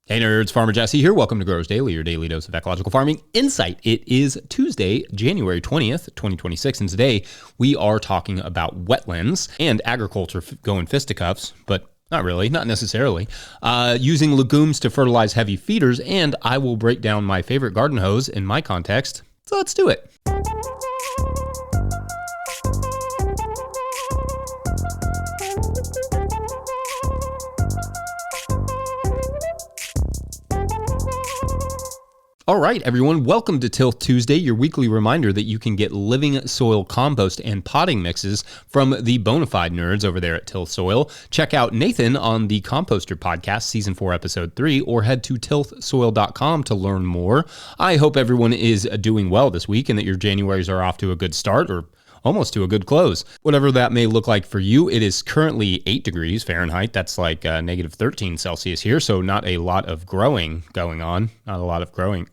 Hey nerds, Farmer Jesse here. Welcome to Growers Daily, your daily dose of ecological farming insight. It is Tuesday, January 20th, 2026, and today we are talking about wetlands and agriculture going fisticuffs, but not really, not necessarily, using legumes to fertilize heavy feeders, and I will break down my favorite garden hose in my context, so let's do it. All right, everyone, welcome to Tilth Tuesday, your weekly reminder that you can get living soil compost and potting mixes from the Bonafide nerds over there at Tilth Soil. Check out Nathan on the Composter Podcast, Season 4, Episode 3, or head to tilthsoil.com to learn more. I hope everyone is doing well this week and that your Januaries are off to a good start, or almost to a good close. Whatever that may look like for you, it is currently 8 degrees Fahrenheit. That's like negative 13 Celsius here, so not a lot of growing going on. Not a lot of growing.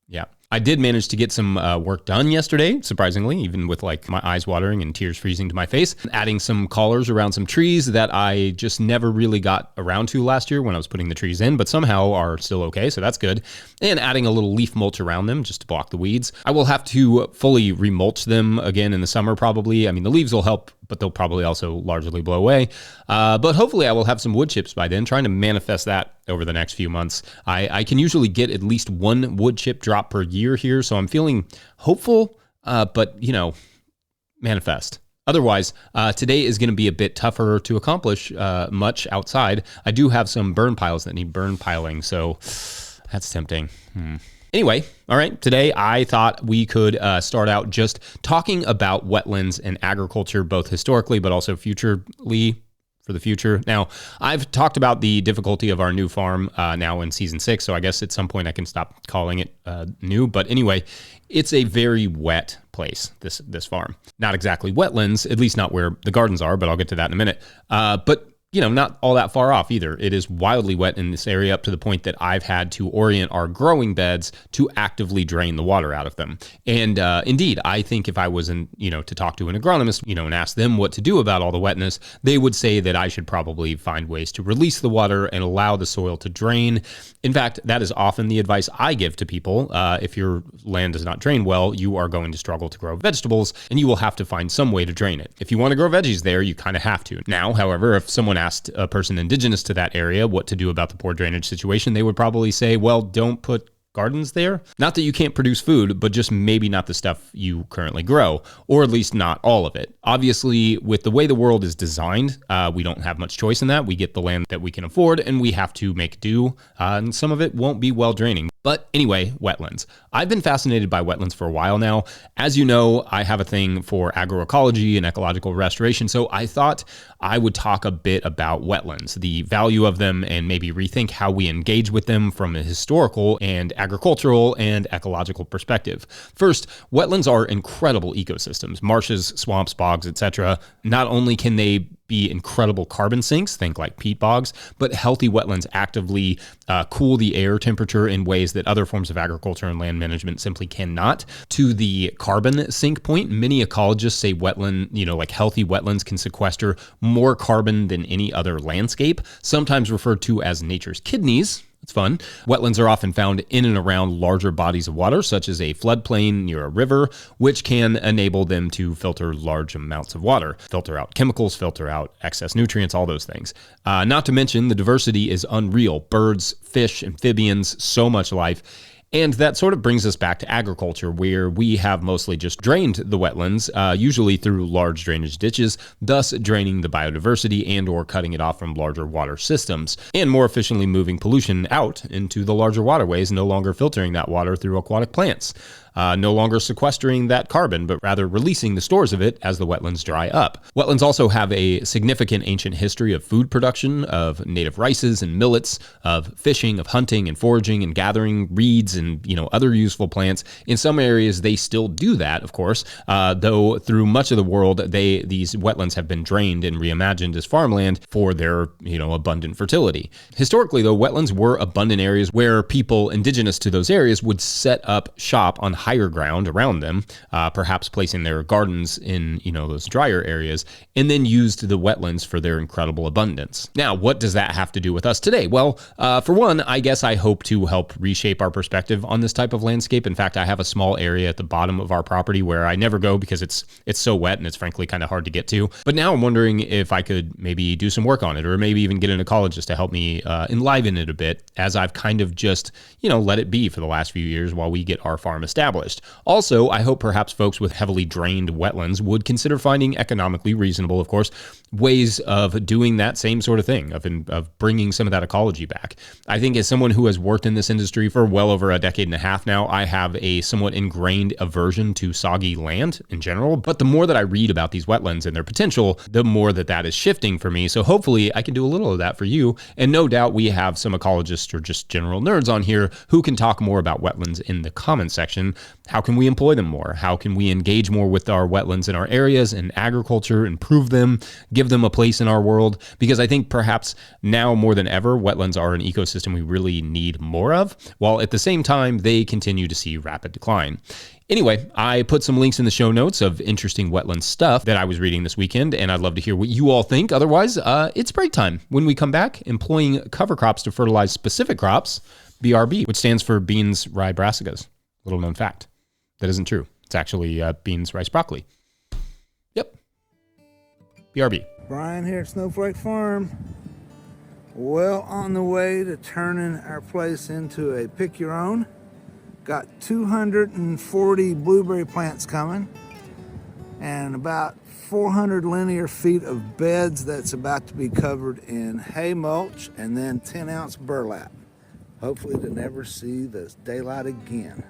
Yeah. I did manage to get some work done yesterday, surprisingly, even with like my eyes watering and tears freezing to my face. Adding some collars around some trees that I just never really got around to last year when I was putting the trees in, but somehow are still okay, so that's good. And adding a little leaf mulch around them just to block the weeds. I will have to fully remulch them again in the summer probably. I mean, the leaves will help, but they'll probably also largely blow away. But hopefully I will have some wood chips by then, trying to manifest that over the next few months. I can usually get at least one wood chip drop per year here, so I'm feeling hopeful, but, manifest. Otherwise, today is going to be a bit tougher to accomplish much outside. I do have some burn piles that need burn piling, so that's tempting. Anyway, all right, today I thought we could start out just talking about wetlands and agriculture, both historically but also futurely, for the future. Now, I've talked about the difficulty of our new farm now in season 6, so I guess at some point I can stop calling it new. But anyway, it's a very wet place, this farm. Not exactly wetlands, at least not where the gardens are, but I'll get to that in a minute. But not all that far off either. It is wildly wet in this area up to the point that I've had to orient our growing beds to actively drain the water out of them. And indeed, I think if I was to talk to an agronomist, and ask them what to do about all the wetness, they would say that I should probably find ways to release the water and allow the soil to drain. In fact, that is often the advice I give to people. If your land does not drain well, you are going to struggle to grow vegetables, and you will have to find some way to drain it. If you want to grow veggies there, you kind of have to. Now, however, if someone asked a person indigenous to that area what to do about the poor drainage situation, they would probably say, well, don't put gardens there. Not that you can't produce food, but just maybe not the stuff you currently grow, or at least not all of it. Obviously, with the way the world is designed, we don't have much choice in that. We get the land that we can afford, and we have to make do, and some of it won't be well draining. But anyway, wetlands. I've been fascinated by wetlands for a while now. As you know, I have a thing for agroecology and ecological restoration, so I thought I would talk a bit about wetlands, the value of them, and maybe rethink how we engage with them from a historical and agricultural and ecological perspective. First, wetlands are incredible ecosystems, marshes, swamps, bogs, etc. Not only can they be incredible carbon sinks, think like peat bogs, but healthy wetlands actively cool the air temperature in ways that other forms of agriculture and land management simply cannot. To the carbon sink point, many ecologists say like healthy wetlands can sequester more carbon than any other landscape, sometimes referred to as nature's kidneys. It's fun. Wetlands are often found in and around larger bodies of water, such as a floodplain near a river, which can enable them to filter large amounts of water, filter out chemicals, filter out excess nutrients, all those things. Not to mention the diversity is unreal. Birds, fish, amphibians, so much life. And that sort of brings us back to agriculture, where we have mostly just drained the wetlands, usually through large drainage ditches, thus draining the biodiversity and or cutting it off from larger water systems, and more efficiently moving pollution out into the larger waterways, no longer filtering that water through aquatic plants. No longer sequestering that carbon, but rather releasing the stores of it as the wetlands dry up. Wetlands also have a significant ancient history of food production, of native rices and millets, of fishing, of hunting and foraging and gathering reeds and other useful plants. In some areas, they still do that, of course, though through much of the world, these wetlands have been drained and reimagined as farmland for their abundant fertility. Historically, though, wetlands were abundant areas where people indigenous to those areas would set up shop on higher ground around them, perhaps placing their gardens in, those drier areas, and then used the wetlands for their incredible abundance. Now, what does that have to do with us today? Well, for one, I guess I hope to help reshape our perspective on this type of landscape. In fact, I have a small area at the bottom of our property where I never go because it's so wet and it's frankly kind of hard to get to. But now I'm wondering if I could maybe do some work on it, or maybe even get an ecologist to help me enliven it a bit, as I've kind of just, let it be for the last few years while we get our farm established. Also, I hope perhaps folks with heavily drained wetlands would consider finding economically reasonable, of course, ways of doing that same sort of thing, of bringing some of that ecology back. I think as someone who has worked in this industry for well over a decade and a half now, I have a somewhat ingrained aversion to soggy land in general. But the more that I read about these wetlands and their potential, the more that is shifting for me. So hopefully I can do a little of that for you. And no doubt we have some ecologists or just general nerds on here who can talk more about wetlands in the comment section. How can we employ them more? How can we engage more with our wetlands in our areas and agriculture, improve them, give them a place in our world? Because I think perhaps now more than ever, wetlands are an ecosystem we really need more of, while at the same time, they continue to see rapid decline. Anyway, I put some links in the show notes of interesting wetland stuff that I was reading this weekend, and I'd love to hear what you all think. Otherwise, it's break time. When we come back, employing cover crops to fertilize specific crops, BRB, which stands for beans, rye, brassicas. Little known fact. That isn't true. It's actually beans, rice, broccoli. Yep. BRB. Brian here at Snowflake Farm. Well on the way to turning our place into a pick your own. Got 240 blueberry plants coming and about 400 linear feet of beds that's about to be covered in hay mulch and then 10-ounce burlap. Hopefully to never see the daylight again.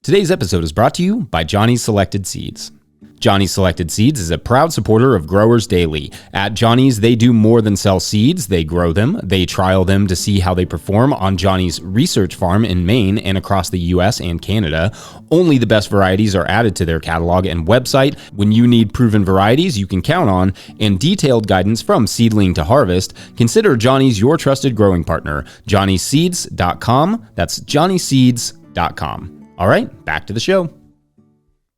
Today's episode is brought to you by Johnny's Selected Seeds. Johnny's Selected Seeds is a proud supporter of Growers Daily. At Johnny's, they do more than sell seeds. They grow them. They trial them to see how they perform on Johnny's research farm in Maine and across the U.S. and Canada. Only the best varieties are added to their catalog and website. When you need proven varieties you can count on and detailed guidance from seedling to harvest, consider Johnny's your trusted growing partner. JohnnySeeds.com. That's JohnnySeeds.com. All right, back to the show.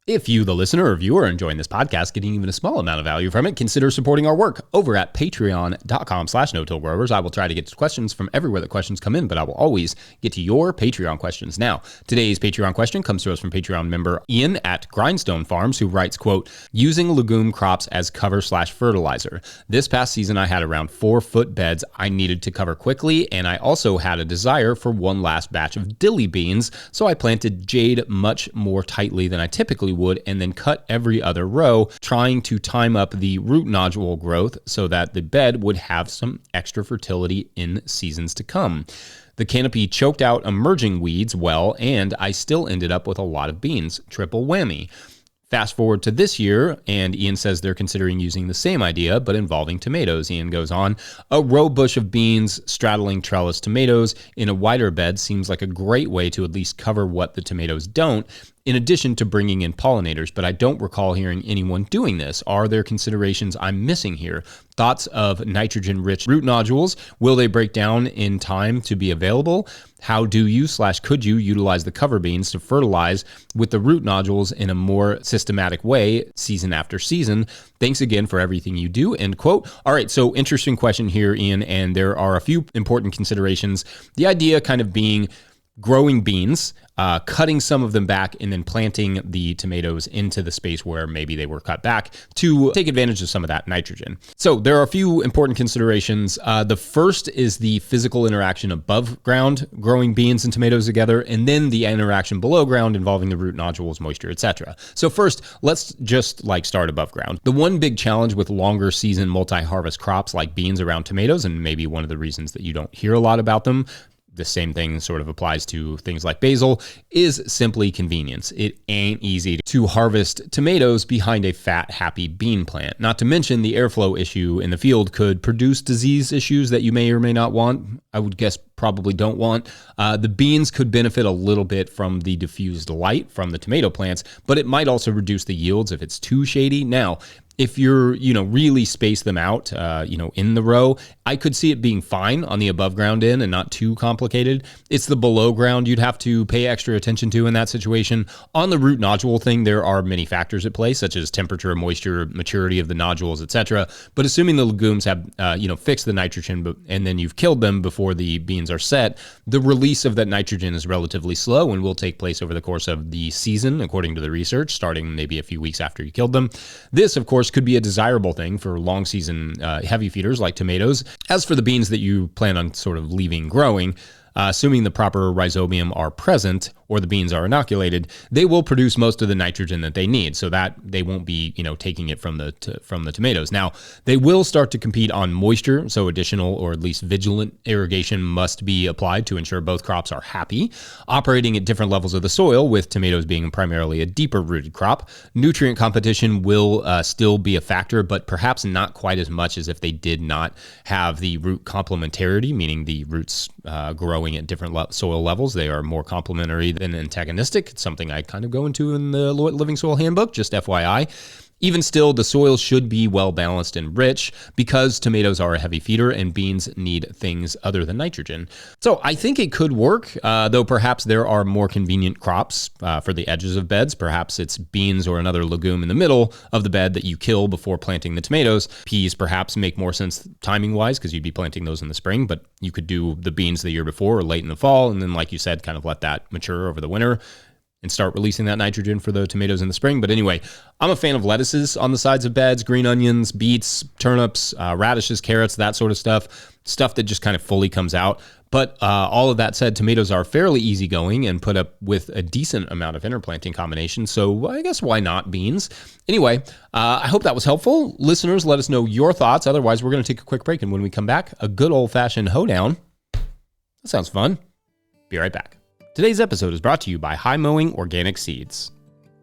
If you, the listener or viewer, are enjoying this podcast, getting even a small amount of value from it, consider supporting our work over at patreon.com/no-till-growers. I will try to get to questions from everywhere that questions come in, but I will always get to your Patreon questions. Now, today's Patreon question comes to us from Patreon member Ian at Grindstone Farms, who writes, quote, using legume crops as cover/fertilizer. This past season, I had around 4-foot beds I needed to cover quickly, and I also had a desire for one last batch of dilly beans, so I planted jade much more tightly than I typically would, and then cut every other row, trying to time up the root nodule growth so that the bed would have some extra fertility in seasons to come. The canopy choked out emerging weeds well, and I still ended up with a lot of beans. Triple whammy. Fast forward to this year, and Ian says they're considering using the same idea, but involving tomatoes. Ian goes on, a row bush of beans straddling trellis tomatoes in a wider bed seems like a great way to at least cover what the tomatoes don't, in addition to bringing in pollinators, but I don't recall hearing anyone doing this. Are there considerations I'm missing here? Thoughts of nitrogen-rich root nodules? Will they break down in time to be available? How do you/could you utilize the cover beans to fertilize with the root nodules in a more systematic way season after season? Thanks again for everything you do, end quote. All right, so interesting question here, Ian, and there are a few important considerations. The idea kind of being growing beans, cutting some of them back, and then planting the tomatoes into the space where maybe they were cut back to take advantage of some of that nitrogen. So there are a few important considerations. The first is the physical interaction above ground, growing beans and tomatoes together, and then the interaction below ground involving the root nodules, moisture, etc. So first, let's just start above ground. The one big challenge with longer season multi-harvest crops like beans around tomatoes, and maybe one of the reasons that you don't hear a lot about them, the same thing sort of applies to things like basil, is simply convenience. It ain't easy to harvest tomatoes behind a fat, happy bean plant. Not to mention the airflow issue in the field could produce disease issues that you may or may not want. I would guess probably don't want. The beans could benefit a little bit from the diffused light from the tomato plants, but it might also reduce the yields if it's too shady. Now, if you're, really space them out, in the row, I could see it being fine on the above ground end and not too complicated. It's the below ground you'd have to pay extra attention to in that situation. On the root nodule thing, there are many factors at play, such as temperature, moisture, maturity of the nodules, etc. But assuming the legumes have, fixed the nitrogen and then you've killed them before the beans are set, the release of that nitrogen is relatively slow and will take place over the course of the season, according to the research, starting maybe a few weeks after you killed them. This, of course, could be a desirable thing for long season heavy feeders like tomatoes. As for the beans that you plan on sort of leaving growing, assuming the proper rhizobium are present or the beans are inoculated, they will produce most of the nitrogen that they need, so that they won't be, taking it from the tomatoes. Now, they will start to compete on moisture, so additional or at least vigilant irrigation must be applied to ensure both crops are happy. Operating at different levels of the soil, with tomatoes being primarily a deeper rooted crop, nutrient competition will still be a factor, but perhaps not quite as much as if they did not have the root complementarity, meaning the roots growing at different soil levels. They are more complementary than antagonistic. It's something I kind of go into in the Living Soil Handbook, just FYI. Even still, the soil should be well balanced and rich because tomatoes are a heavy feeder and beans need things other than nitrogen. So I think it could work, though perhaps there are more convenient crops for the edges of beds. Perhaps it's beans or another legume in the middle of the bed that you kill before planting the tomatoes. Peas perhaps make more sense timing-wise because you'd be planting those in the spring, but you could do the beans the year before or late in the fall, and then, like you said, kind of let that mature over the winter and start releasing that nitrogen for the tomatoes in the spring. But anyway, I'm a fan of lettuces on the sides of beds, green onions, beets, turnips, radishes, carrots, that sort of stuff that just kind of fully comes out. But all of that said, tomatoes are fairly easygoing and put up with a decent amount of interplanting combinations. So I guess why not beans? Anyway, I hope that was helpful. Listeners, let us know your thoughts. Otherwise, we're going to take a quick break. And when we come back, a good old-fashioned hoedown. That sounds fun. Be right back. Today's episode is brought to you by High Mowing Organic Seeds.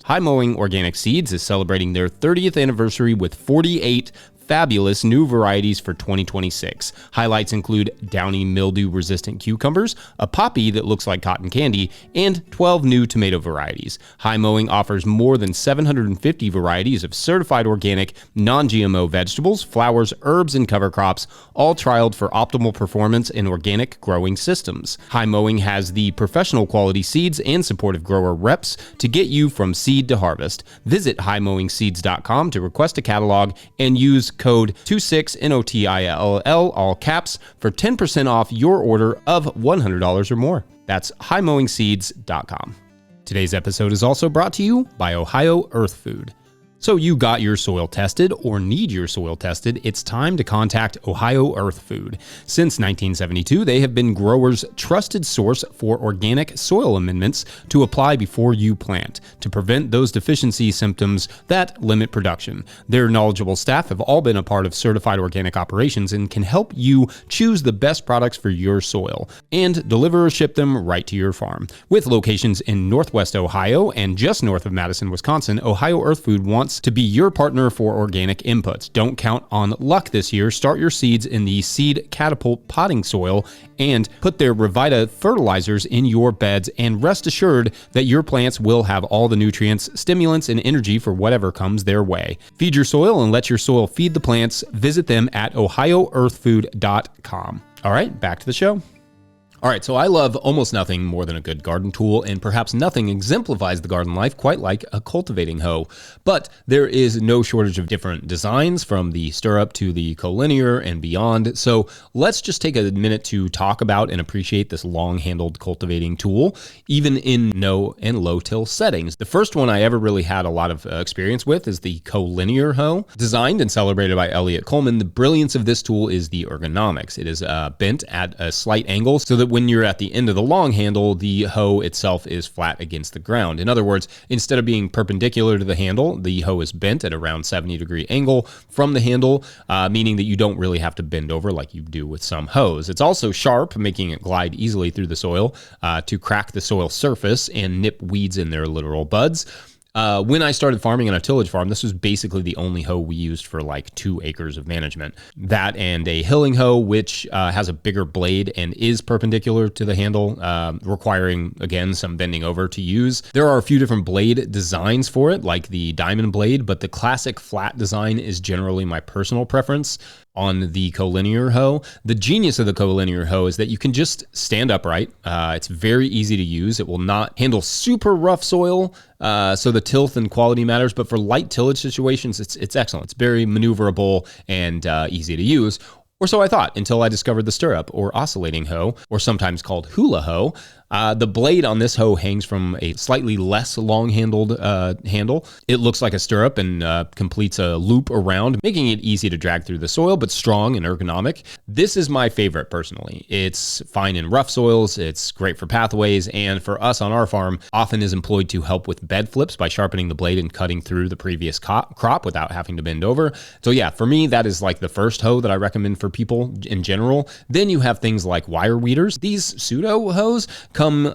High Mowing Organic Seeds is celebrating their 30th anniversary with 48 fabulous new varieties for 2026. Highlights include downy mildew-resistant cucumbers, a poppy that looks like cotton candy, and 12 new tomato varieties. High Mowing offers more than 750 varieties of certified organic, non-GMO vegetables, flowers, herbs, and cover crops, all trialed for optimal performance in organic growing systems. High Mowing has the professional quality seeds and supportive grower reps to get you from seed to harvest. Visit highmowingseeds.com to request a catalog and use code 26NOTILL, all caps, for 10% off your order of $100 or more. That's highmowingseeds.com. Today's episode is also brought to you by Ohio Earth Food. So you got your soil tested or need your soil tested, it's time to contact Ohio Earth Food. Since 1972, they have been growers' trusted source for organic soil amendments to apply before you plant to prevent those deficiency symptoms that limit production. Their knowledgeable staff have all been a part of certified organic operations and can help you choose the best products for your soil and deliver or ship them right to your farm. With locations in Northwest Ohio and just north of Madison, Wisconsin, Ohio Earth Food wants to be your partner for organic inputs. Don't count on luck this year. Start your seeds in the Seed Catapult potting soil and put their Revita fertilizers in your beds, and rest assured that your plants will have all the nutrients, stimulants, and energy for whatever comes their way. Feed your soil and let your soil feed the plants. Visit them at ohioearthfood.com. All right, back to the show. All right, so I love almost nothing more than a good garden tool, and perhaps nothing exemplifies the garden life quite like a cultivating hoe. But there is no shortage of different designs, from the stirrup to the collinear and beyond. So let's just take a minute to talk about and appreciate this long-handled cultivating tool, even in no and low-till settings. The first one I ever really had a lot of experience with is the collinear hoe. Designed and celebrated by Elliott Coleman, the brilliance of this tool is the ergonomics. It is bent at a slight angle so that when you're at the end of the long handle, the hoe itself is flat against the ground. In other words, instead of being perpendicular to the handle, the hoe is bent at around 70-degree angle from the handle, meaning that you don't really have to bend over like you do with some hoes. It's also sharp, making it glide easily through the soil to crack the soil surface and nip weeds in their literal buds. When I started farming on a tillage farm, this was basically the only hoe we used for like 2 acres of management. That and a hilling hoe, which has a bigger blade and is perpendicular to the handle, requiring, again, some bending over to use. There are a few different blade designs for it, like the diamond blade, but the classic flat design is generally my personal preference on the collinear hoe. The genius of the collinear hoe is that you can just stand upright. It's very easy to use. It will not handle super rough soil, so the tilth and quality matters, but for light tillage situations, it's excellent. It's very maneuverable and easy to use. Or so I thought, until I discovered the stirrup or oscillating hoe, or sometimes called hula hoe. The blade on this hoe hangs from a slightly less long-handled handle. It looks like a stirrup and completes a loop around, making it easy to drag through the soil, but strong and ergonomic. This is my favorite personally. It's fine in rough soils, it's great for pathways, and for us on our farm, often is employed to help with bed flips by sharpening the blade and cutting through the previous crop without having to bend over. So yeah, for me, that is like the first hoe that I recommend for people in general. Then you have things like wire weeders. These pseudo hoes come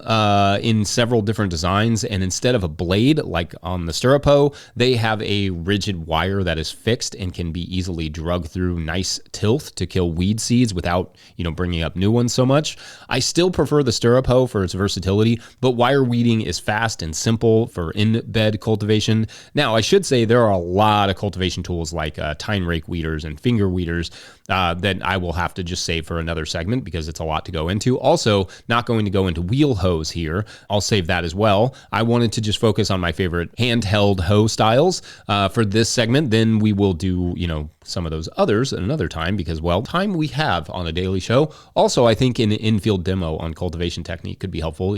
in several different designs, and instead of a blade like on the stirrup hoe, they have a rigid wire that is fixed and can be easily drugged through nice tilth to kill weed seeds without, bringing up new ones so much. I still prefer the stirrup hoe for its versatility, but wire weeding is fast and simple for in-bed cultivation. Now, I should say there are a lot of cultivation tools like tine rake weeders and finger weeders that I will have to just save for another segment because it's a lot to go into. Also, not going to go into wheel hoes here. I'll save that as well. I wanted to just focus on my favorite handheld hoe styles for this segment. Then we will do, some of those others at another time because, time we have on a daily show. Also, I think an infield demo on cultivation technique could be helpful,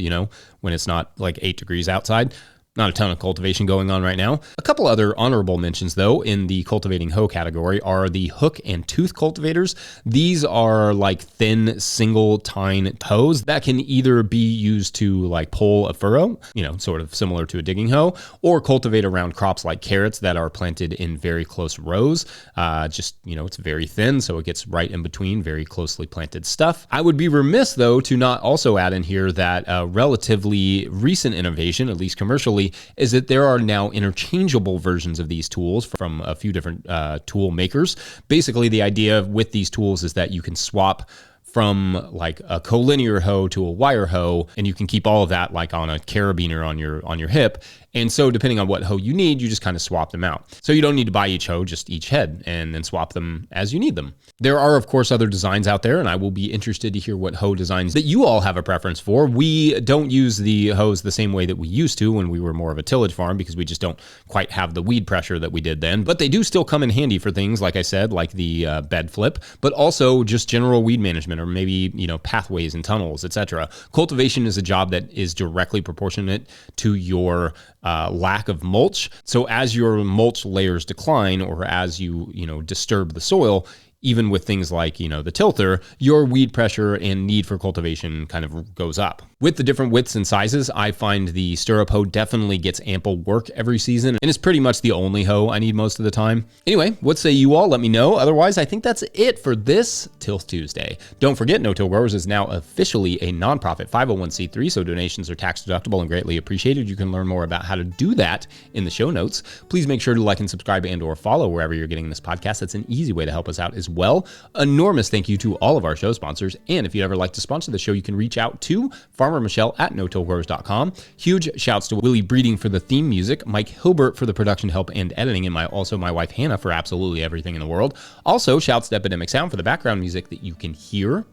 when it's not like 8 degrees outside. Not a ton of cultivation going on right now. A couple other honorable mentions, though, in the cultivating hoe category are the hook and tooth cultivators. These are like thin single tine hoes that can either be used to like pull a furrow, sort of similar to a digging hoe, or cultivate around crops like carrots that are planted in very close rows. It's very thin, so it gets right in between very closely planted stuff. I would be remiss, though, to not also add in here that a relatively recent innovation, at least commercially, is that there are now interchangeable versions of these tools from a few different tool makers. Basically, the idea with these tools is that you can swap from like a collinear hoe to a wire hoe, and you can keep all of that like on a carabiner on your hip. And so depending on what hoe you need, you just kind of swap them out. So you don't need to buy each hoe, just each head, and then swap them as you need them. There are, of course, other designs out there, and I will be interested to hear what hoe designs that you all have a preference for. We don't use the hoes the same way that we used to when we were more of a tillage farm because we just don't quite have the weed pressure that we did then. But they do still come in handy for things, like I said, like the bed flip, but also just general weed management or maybe, pathways and tunnels, etc. Cultivation is a job that is directly proportionate to your lack of mulch. So as your mulch layers decline or as you disturb the soil, even with things like, the tilther, your weed pressure and need for cultivation kind of goes up. With the different widths and sizes, I find the stirrup hoe definitely gets ample work every season, and it's pretty much the only hoe I need most of the time. Anyway, what say you all? Let me know. Otherwise, I think that's it for this Tilth Tuesday. Don't forget, No Till Growers is now officially a nonprofit 501c3, so donations are tax deductible and greatly appreciated. You can learn more about how to do that in the show notes. Please make sure to like and subscribe and or follow wherever you're getting this podcast. That's an easy way to help us out as well. Enormous thank you to all of our show sponsors, and if you'd ever like to sponsor the show, you can reach out to Farmer Michelle at notillgrowers.com. Huge shouts to Willie Breeding for the theme music, Mike Hilbert for the production help and editing, and my wife Hannah for absolutely everything in the world. Also, shouts to Epidemic Sound for the background music that you can hear.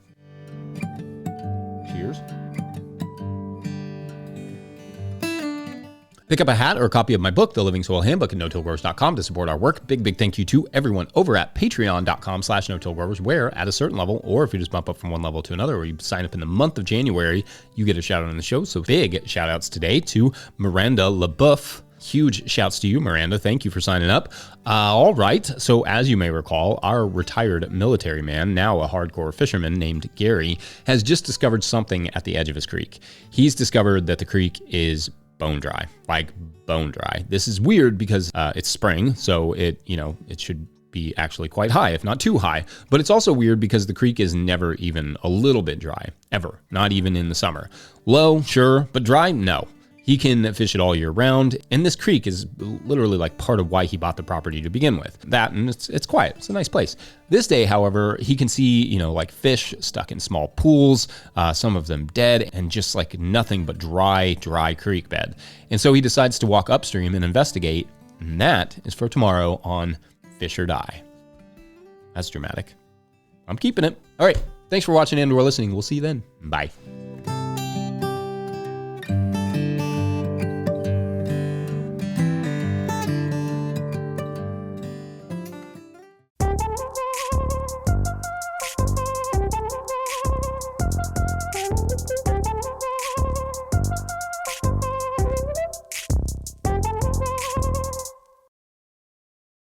Cheers. Pick up a hat or a copy of my book, The Living Soil Handbook, at notillgrowers.com to support our work. Big thank you to everyone over at patreon.com/notillgrowers, where at a certain level, or if you just bump up from one level to another, or you sign up in the month of January, you get a shout out on the show. So big shout outs today to Miranda LaBeouf. Huge shouts to you, Miranda. Thank you for signing up. All right. So as you may recall, our retired military man, now a hardcore fisherman named Gary, has just discovered something at the edge of his creek. He's discovered that the creek is bone dry, like bone dry. This is weird because it's spring, so it should be actually quite high, if not too high. But it's also weird because the creek is never even a little bit dry, ever, not even in the summer. Low, sure, but dry, no. He can fish it all year round, and this creek is literally like part of why he bought the property to begin with. That, and it's quiet. It's a nice place. This day, however, he can see, like fish stuck in small pools, some of them dead, and just like nothing but dry creek bed. And so he decides to walk upstream and investigate, and that is for tomorrow on Fish or Die. That's dramatic. I'm keeping it. All right. Thanks for watching and/or listening. We'll see you then. Bye.